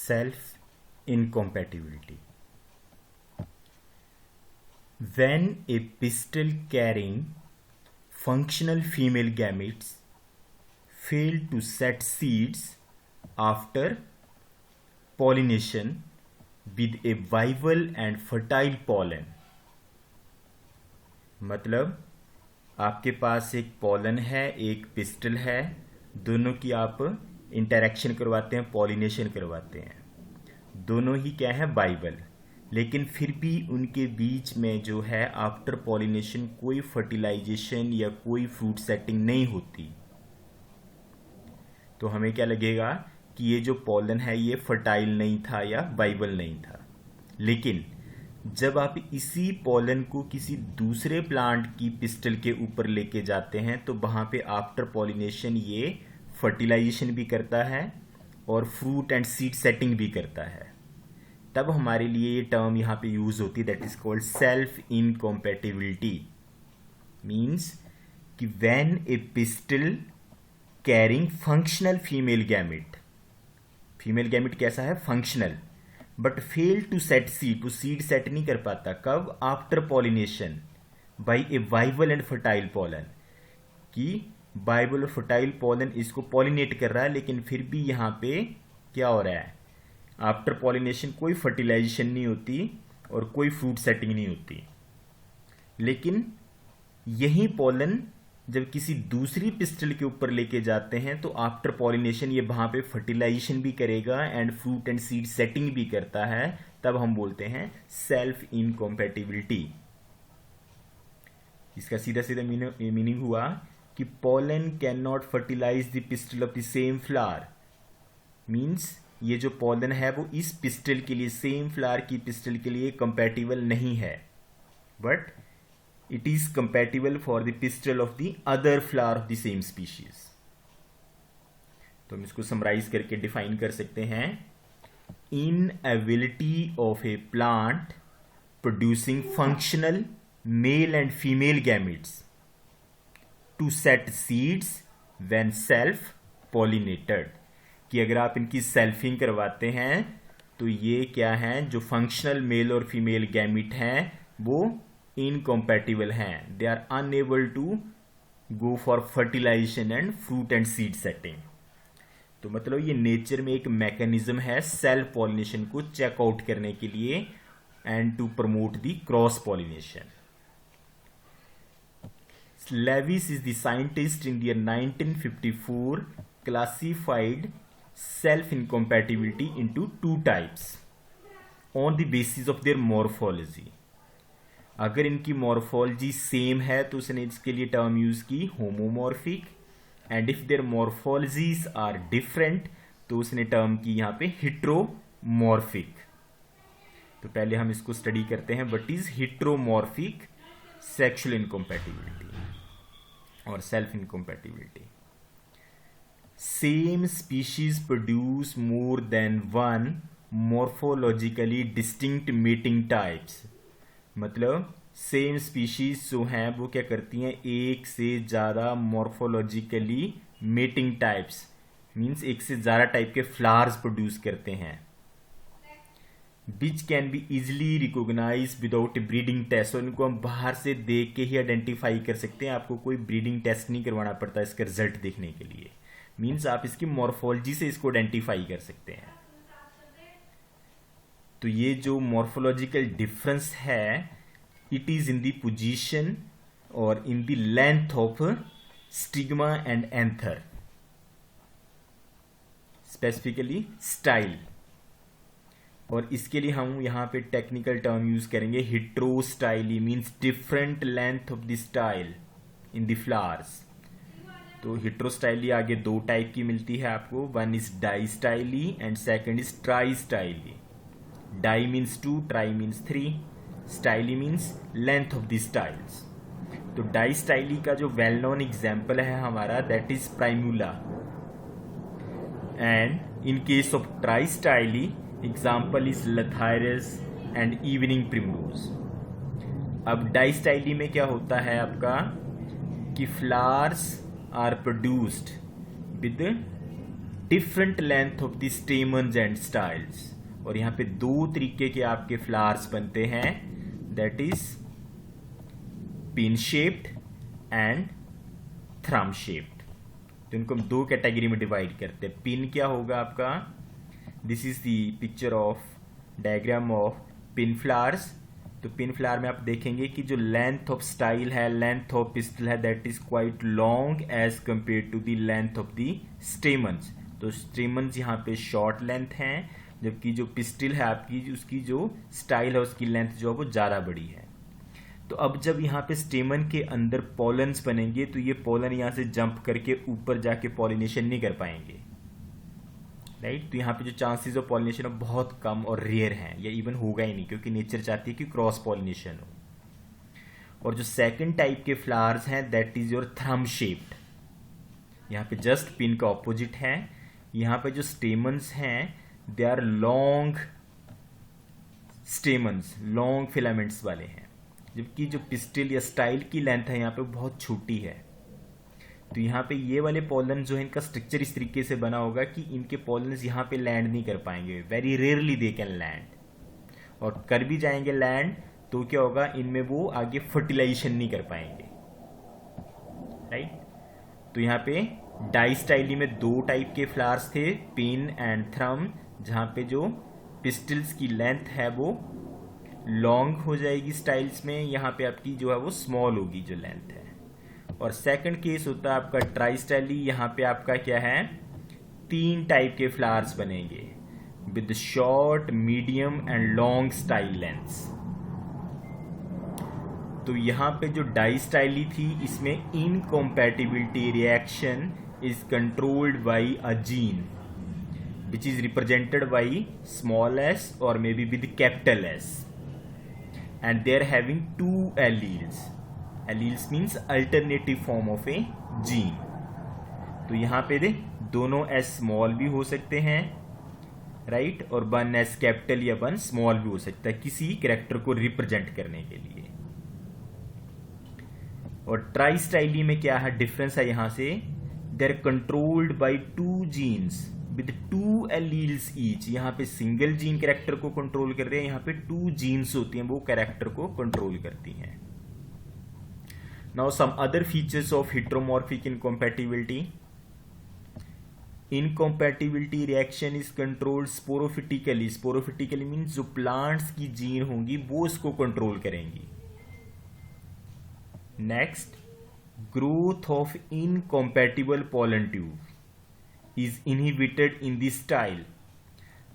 self incompatibility. When a pistil carrying functional female gametes fail to set seeds after pollination with a viable and fertile pollen, मतलब आपके पास एक pollen है, एक pistol है, दोनों की आप इंटरेक्शन करवाते हैं, पॉलिनेशन करवाते हैं, दोनों ही क्या है, वाइबल, लेकिन फिर भी उनके बीच में जो है आफ्टर पॉलिनेशन कोई फर्टिलाइजेशन या कोई फ्रूट सेटिंग नहीं होती, तो हमें क्या लगेगा कि ये जो पॉलन है ये फर्टाइल नहीं था या वाइबल नहीं था। लेकिन जब आप इसी पॉलन को किसी दूसरे प्लांट की पिस्टल के ऊपर लेके जाते हैं तो वहाँ पे आफ्टर पॉलिनेशन ये फर्टिलाइजेशन भी करता है और फ्रूट एंड सीड सेटिंग भी करता है, तब हमारे लिए ये टर्म यहाँ पे यूज होती है, that is called self incompatibility. Means कि when a pistil carrying functional female gamete कैसा है, functional, but fail to set seed, वो सीड सेट नहीं कर पाता, कब, after pollination by a viable and fertile pollen, कि वाइबल और फर्टाइल पॉलन इसको पॉलिनेट कर रहा है, लेकिन फिर भी यहाँ पे क्या हो रहा है, आफ्टर पॉलिनेशन कोई फर्टिलाइजेशन नहीं होती और कोई फ्रूट सेटिंग नहीं होती। लेकिन यही पॉलन जब किसी दूसरी पिस्टल के ऊपर लेके जाते हैं तो आफ्टर पॉलिनेशन ये वहां पे फर्टिलाइजेशन भी करेगा and fruit and seed setting भी करता है, तब हम बोलते हैं सेल्फ इनकॉम्पैटिबिलिटी। इसका सीधा सीधा मीनिंग हुआ कि pollen can not fertilise the pistil of the same flower. Means ये जो पॉलन है वो इस पिस्टल के लिए, सेम फ्लावर की पिस्टल के लिए कंपैटिबल नहीं है, but it is compatible for the pistil of the other flower of the same species। तो हम इसको समराइज करके डिफाइन कर सकते हैं, inability of a plant producing functional male and female gametes to set seeds when self pollinated, कि अगर आप इनकी सेल्फिंग करवाते हैं तो ये क्या है, जो फंक्शनल मेल और फीमेल गैमिट हैं वो इनकॉम्पैटिबल हैं, they are unable to go for fertilization and fruit and seed setting. तो मतलब ये नेचर में एक मैकेनिज्म है सेल्फ पॉलिनेशन को चेकआउट करने के लिए and to promote the cross pollination. Lewis is the scientist in the 1954 classified self incompatibility into 2 types on the basis of their morphology. अगर इनकी मॉर्फोलॉजी सेम है तो उसने इसके लिए टर्म यूज की homomorphic, and if their morphologies are different तो उसने टर्म की यहाँ पे हिट्रोमॉर्फिक। तो पहले हम इसको स्टडी करते हैं, व्हाट इज हिट्रोमॉर्फिक सेक्सुअल इनकॉम्पैटिबिलिटी और self इनकॉम्पैटिबिलिटी। Same species produce more than one morphologically distinct mating types, मतलब सेम स्पीशीज जो हैं वो क्या करती हैं, एक से ज़्यादा मॉर्फोलॉजिकली मेटिंग टाइप्स, मीन्स एक से ज़्यादा टाइप के फ्लावर्स प्रोड्यूस करते हैं, which can be easily recognise without breeding test. और इनको हम बाहर से देख के ही आइडेंटिफाई कर सकते हैं, आपको कोई ब्रीडिंग टेस्ट नहीं करवाना पड़ता इसका रिजल्ट देखने के लिए। मीन्स आप इसकी मॉर्फोलॉजी से इसको आइडेंटिफाई कर सकते हैं। तो ये जो मॉर्फोलॉजिकल डिफरेंस है, it is in the position और in the length of stigma and anther, specifically style. और इसके लिए हम यहाँ पे टेक्निकल टर्म यूज करेंगे heterostyly, means different length of the style in the flowers. तो हिट्रोस्टाइली आगे 2 टाइप की मिलती है आपको, one is distyly and second is tristyly. Di means 2, tri means 3, styly means length of the styles. तो distyly का जो well known example है हमारा, that is Primula, and in case of tristyly example is Lathyrus and evening primrose. अब die styli में क्या होता है आपका, कि flowers are produced with different length of the stamens and styles. और यहाँ पे दो तरीके के आपके फ्लावर्स बनते हैं, that is pin shaped and thrum shaped. तो इनको हम दो कैटेगरी में डिवाइड करते हैं। पिन क्या होगा आपका, this is the picture of diagram of pin flowers. तो पिन फ्लावर में आप देखेंगे कि जो लेंथ ऑफ स्टाइल है, लेंथ ऑफ पिस्टल है, that is quite long as compare to the length of the stamens. तो स्टेमन्स यहाँ पे शॉर्ट लेंथ हैं, जबकि जो पिस्टल है आपकी, उसकी जो स्टाइल है उसकी लेंथ जो है वो ज़्यादा बड़ी है। तो अब जब यहाँ पे स्टेमन के अंदर पॉलन्स बनेंगे तो ये पॉलन यहाँ से जंप करके ऊपर जाके पॉलिनेशन नहीं कर पाएंगे, राइट। तो यहाँ पे जो चांसेस ऑफ पॉलिनेशन है बहुत कम और रेयर हैं, या इवन होगा ही नहीं, क्योंकि नेचर चाहती है कि क्रॉस पॉलिनेशन हो। और जो सेकंड टाइप के फ्लावर्स हैं, दैट इज योर थ्रम शेप्ड। यहाँ पे जस्ट पिन का ऑपोजिट है। यहाँ पे जो स्टेमन्स हैं they are long stamens, long filaments वाले हैं, जबकि जो पिस्टल या स्टाइल की लेंथ है यहाँ पे बहुत छोटी है। तो यहाँ पे ये वाले पॉलन जो है इनका स्ट्रक्चर इस तरीके से बना होगा कि इनके पॉलन्स यहाँ पे लैंड नहीं कर पाएंगे, very rarely they can land, और कर भी जाएंगे लैंड तो क्या होगा, इनमें वो आगे फर्टिलाइजेशन नहीं कर पाएंगे, राइट। तो यहाँ पे डाइस्टाइली में दो टाइप के फ्लावर्स थे, पिन एंड थ्रम, जहाँ पे जो पिस्टल्स की लेंथ है वो लॉन्ग हो जाएगी स्टाइल्स में, यहाँ पे आपकी जो है वो स्मॉल होगी जो लेंथ है। और सेकंड केस होता है आपका ट्राइस्टाइली, यहाँ पे आपका क्या है, तीन टाइप के फ्लावर्स बनेंगे with short, medium and long style lengths. तो यहाँ पे जो डाइस्टाइली थी इसमें इनकॉम्पैटिबिलिटी reaction is controlled by a gene which is represented by small s or maybe with capital S, and they are having two alleles. Alleles means alternative form of a gene. तो यहाँ पे दे दोनों s small भी हो सकते हैं, right, और one s capital या वन स्मॉल भी हो सकता है किसी कैरेक्टर को रिप्रेजेंट करने के लिए। और ट्राइस्टाइली में क्या है डिफरेंस है, यहाँ से they are controlled by two genes with two alleles each. यहाँ पे सिंगल जीन कैरेक्टर को कंट्रोल कर रहे हैं, यहाँ पे टू जीन्स होती हैं वो कैरेक्टर को कंट्रोल करती हैं। Now some other features of heteromorphic incompatibility. Incompatibility reaction is controlled sporophytically. Sporophytically means जो प्लांट्स की जीन होंगी वो इसको कंट्रोल करेंगी। Next, growth of incompatible pollen tube is inhibited in this style.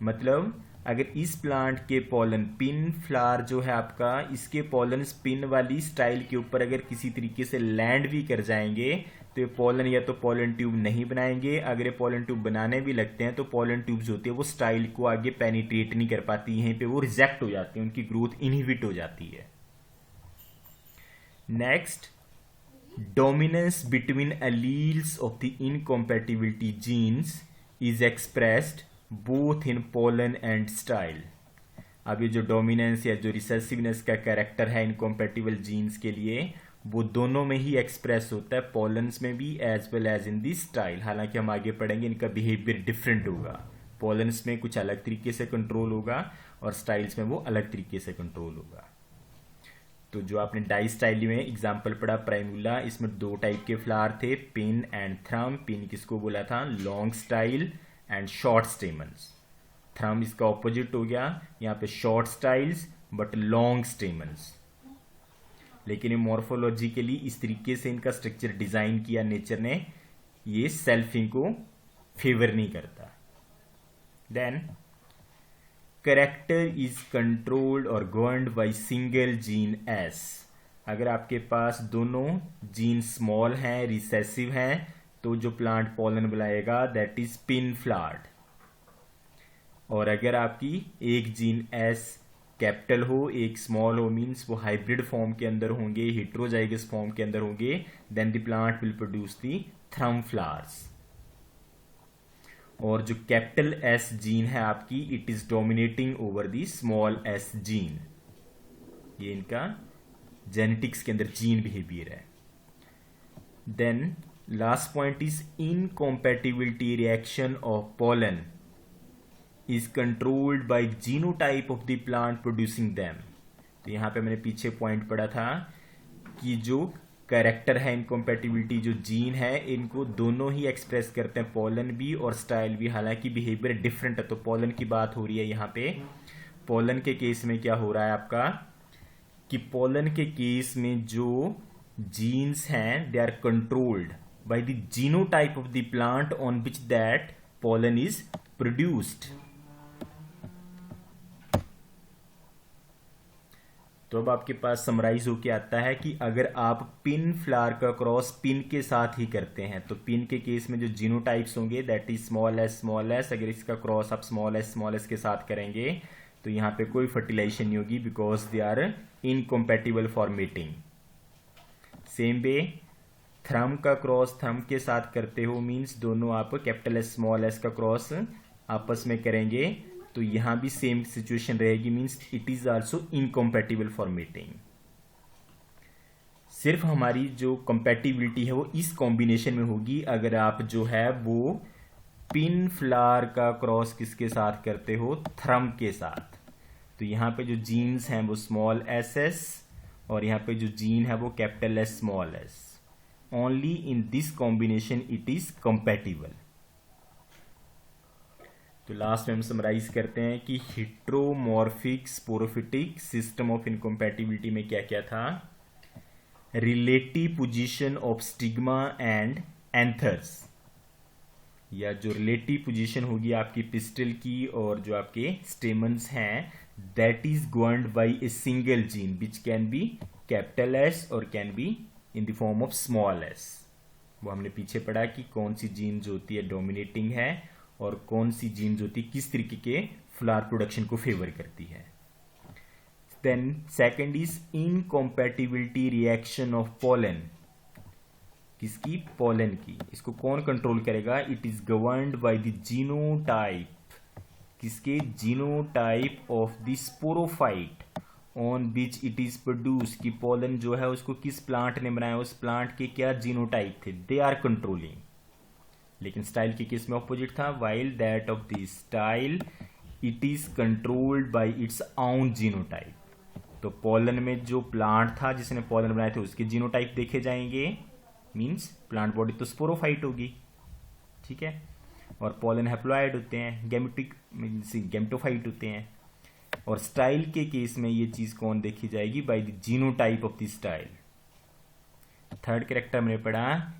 मतलब अगर इस प्लांट के पॉलन, पिन फ्लावर जो है आपका, इसके पॉलन पिन वाली स्टाइल के ऊपर अगर किसी तरीके से लैंड भी कर जाएंगे तो ये पॉलन या तो पॉलन ट्यूब नहीं बनाएंगे। अगर ये पॉलन ट्यूब बनाने भी लगते हैं तो पॉलन ट्यूब्स होती है वो स्टाइल को आगे पेनिट्रेट नहीं कर पाती, यहीं पे वो रिजेक्ट हो जाती है, उनकी ग्रोथ इनहिबिट हो जाती है। Next, dominance between alleles of the incompatibility genes is expressed both in pollen and style। अब ये जो डोमिनेंस या जो रिसेसिवनेस का कैरेक्टर है इनकॉम्पैटिबल जीन्स के लिए वो दोनों में ही एक्सप्रेस होता है, पॉलन्स में भी as well as in the style. हालांकि हम आगे पढ़ेंगे इनका बिहेवियर डिफरेंट होगा, पॉलन्स में कुछ अलग तरीके से कंट्रोल होगा और स्टाइल्स में वो अलग तरीके से कंट्रोल होगा। तो जो आपने डाइस्टाइली में एग्जाम्पल पढ़ा प्राइमुला, इसमें दो टाइप के फ्लावर थे, पिन एंड थ्रम। पिन किसको बोला था, long style and short stamens. Thrum इसका ऑपोजिट हो गया, यहाँ पे short styles but long stamens. लेकिन ये मॉर्फोलॉजिकली इस तरीके से इनका स्ट्रक्चर डिजाइन किया नेचर ने, ये सेल्फिंग को फेवर नहीं करता। देन कैरेक्टर इज कंट्रोल्ड और governed by single gene S. अगर आपके पास दोनों जीन स्मॉल हैं, रिसेसिव हैं, तो जो प्लांट पॉलन बुलाएगा दैट इज पिन फ्लावर्ड। और अगर आपकी एक जीन एस कैपिटल हो, एक स्मॉल हो, मीन्स वो हाइब्रिड फॉर्म के अंदर होंगे, हेटेरोजाइगस फॉर्म के अंदर होंगे, then the plant will produce the thrum flowers. और जो कैपिटल एस जीन है आपकी, it is dominating over the small S gene. ये इनका जेनेटिक्स के अंदर जीन बिहेवियर है। Then Last point is incompatibility reaction of pollen is controlled by genotype of the plant producing them. तो यहाँ पे मैंने पीछे पॉइंट पढ़ा था कि जो कैरेक्टर है इनकॉम्पैटिबिलिटी, जो जीन है, इनको दोनों ही एक्सप्रेस करते हैं, पोलन भी और स्टाइल भी, हालांकि बिहेवियर डिफरेंट है। तो पोलन की बात हो रही है यहाँ पे। पोलन के केस में क्या हो रहा है आपका कि पोलन के केस में जो जीन्स हैं they are controlled by the genotype of the plant on which that pollen is produced. तो अब आपके पास समराइज होके आता है कि अगर आप पिन फ्लावर का क्रॉस पिन के साथ ही करते हैं तो पिन के केस में जो जीनोटाइप्स होंगे दैट इज स्मॉल एस, अगर इसका क्रॉस आप स्मॉल एस के साथ करेंगे तो यहाँ पे कोई फर्टिलाइजेशन नहीं होगी because they are incompatible for mating. Same way thrum का क्रॉस थ्रम के साथ करते हो मीन्स दोनों आप कैपिटल एस स्मॉल एस का क्रॉस आपस में करेंगे तो यहां भी सेम सिचुएशन रहेगी, means it is also incompatible for mating. सिर्फ हमारी जो कंपैटिबिलिटी है वो इस कॉम्बिनेशन में होगी अगर आप जो है वो पिन फ्लावर का क्रॉस किसके साथ करते हो, थ्रम के साथ। तो यहाँ पे जो जीन्स हैं वो स्मॉल एस एस और यहाँ पे जो जीन है वो capital S small S. Only in this combination it is compatible. तो लास्ट में हम समराइज करते हैं कि heteromorphic sporophytic system of incompatibility में क्या क्या था। Relative position of stigma and anthers, या जो रिलेटिव पोजीशन होगी आपकी पिस्टल की और जो आपके स्टेमन्स हैं that is governed by a single gene which can be capital S और can be in the form of small S. वो हमने पीछे पढ़ा कि कौन सी जीन जो होती है डोमिनेटिंग है और कौन सी जीन जो होती है किस तरीके के फ्लावर प्रोडक्शन को फेवर करती है। Then second is incompatibility reaction of pollen, किसकी, पोलन की। इसको कौन कंट्रोल करेगा, it is governed by the genotype, किसके, genotype of the sporophyte on which it is produce, की पोलन जो है उसको किस प्लांट ने बनाया, उस प्लांट के क्या जीनोटाइप थे, दे आर कंट्रोलिंग। लेकिन स्टाइल के केस में ऑपोजिट था, while that of the style it is controlled by its own genotype. तो पोलन में जो प्लांट था जिसने पोलन बनाए थे उसके जीनोटाइप देखे जाएंगे, मीन्स प्लांट बॉडी तो स्पोरोफाइट होगी, ठीक है, और पोलन हैप्लॉइड होते हैं, गैमेटिक मीन्स गैमेटोफाइट होते हैं। और स्टाइल के केस में ये चीज कौन देखी जाएगी, by the genotype of the style. Third character मैंने पढ़ा,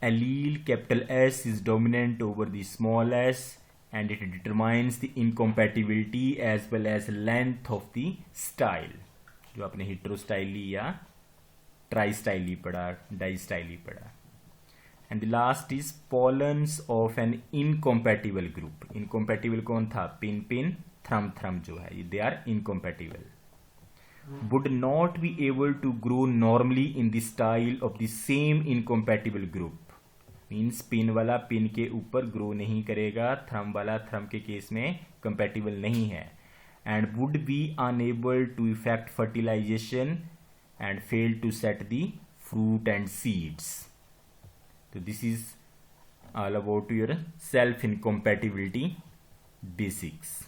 allele capital S is dominant over the small S and it determines the incompatibility as well as length of the style. जो आपने हिट्रो स्टाइल ली या try style ली पढ़ा, die style ली पढ़ा। And the last is pollens of an incompatible group. Incompatible कौन था, pin pin, thrum thrum जो है, they are incompatible, would not be able to grow normally in the style of the same incompatible group. Means pin वाला pin के ऊपर grow नहीं करेगा, थ्रम वाला थ्रम के केस में कंपैटिबल नहीं है, and would be unable to effect fertilization and fail to set the fruit and seeds. तो this is all about your self incompatibility basics.